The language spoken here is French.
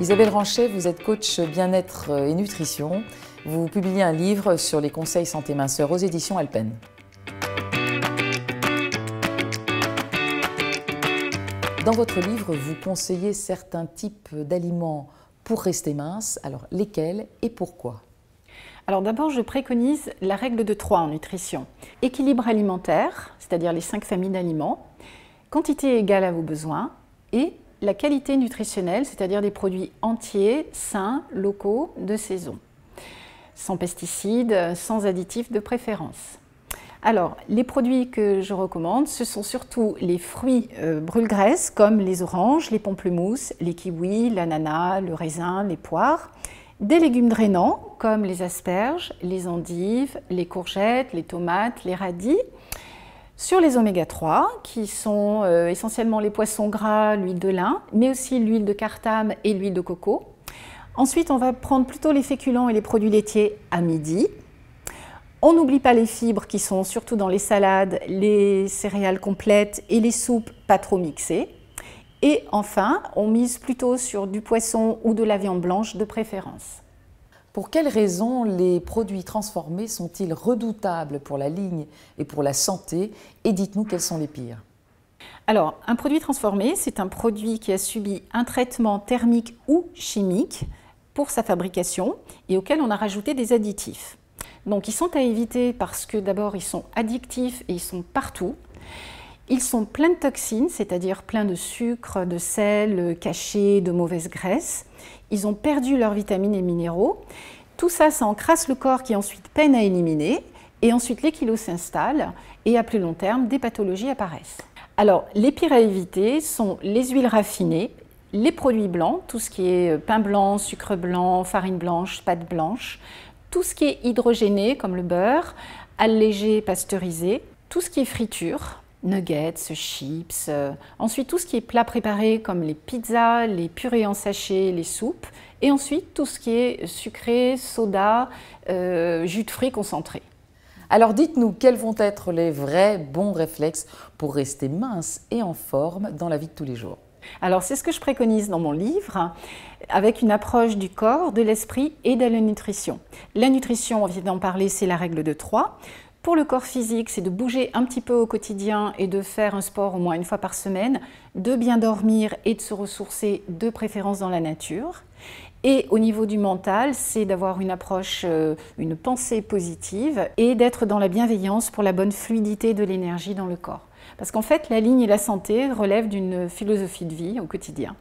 Isabelle Ranchet, vous êtes coach bien-être et nutrition. Vous publiez un livre sur les conseils santé minceur aux éditions Alpen. Dans votre livre, vous conseillez certains types d'aliments pour rester mince. Alors, lesquels et pourquoi? Alors d'abord, je préconise la règle de 3 en nutrition. Équilibre alimentaire, c'est-à-dire les 5 familles d'aliments, quantité égale à vos besoins et la qualité nutritionnelle, c'est-à-dire des produits entiers, sains, locaux, de saison, sans pesticides, sans additifs de préférence. Alors, les produits que je recommande, ce sont surtout les fruits brûle-graisse comme les oranges, les pamplemousses, les kiwis, l'ananas, le raisin, les poires, des légumes drainants comme les asperges, les endives, les courgettes, les tomates, les radis. Sur les oméga 3, qui sont essentiellement les poissons gras, l'huile de lin, mais aussi l'huile de cartame et l'huile de coco. Ensuite, on va prendre plutôt les féculents et les produits laitiers à midi. On n'oublie pas les fibres qui sont surtout dans les salades, les céréales complètes et les soupes pas trop mixées. Et enfin, on mise plutôt sur du poisson ou de la viande blanche de préférence. Pour quelles raisons les produits transformés sont-ils redoutables pour la ligne et pour la santé? Et dites-nous quels sont les pires. Alors, un produit transformé, c'est un produit qui a subi un traitement thermique ou chimique pour sa fabrication et auquel on a rajouté des additifs. Donc, ils sont à éviter parce que d'abord, ils sont addictifs et ils sont partout. Ils sont pleins de toxines, c'est-à-dire pleins de sucre, de sel caché, de mauvaises graisses. Ils ont perdu leurs vitamines et minéraux. Tout ça, ça encrasse le corps qui ensuite peine à éliminer. Et ensuite, les kilos s'installent et à plus long terme, des pathologies apparaissent. Alors, les pires à éviter sont les huiles raffinées, les produits blancs, tout ce qui est pain blanc, sucre blanc, farine blanche, pâte blanche, tout ce qui est hydrogéné comme le beurre, allégé, pasteurisé, tout ce qui est friture, nuggets, chips, ensuite tout ce qui est plat préparé comme les pizzas, les purées en sachet, les soupes, et ensuite tout ce qui est sucré, soda, jus de fruits concentré. Alors dites-nous quels vont être les vrais bons réflexes pour rester mince et en forme dans la vie de tous les jours. Alors c'est ce que je préconise dans mon livre, avec une approche du corps, de l'esprit et de la nutrition. La nutrition, on vient d'en parler, c'est la règle de 3. Pour le corps physique, c'est de bouger un petit peu au quotidien et de faire un sport au moins une fois par semaine, de bien dormir et de se ressourcer de préférence dans la nature. Et au niveau du mental, c'est d'avoir une approche, une pensée positive et d'être dans la bienveillance pour la bonne fluidité de l'énergie dans le corps. Parce qu'en fait, la ligne et la santé relèvent d'une philosophie de vie au quotidien.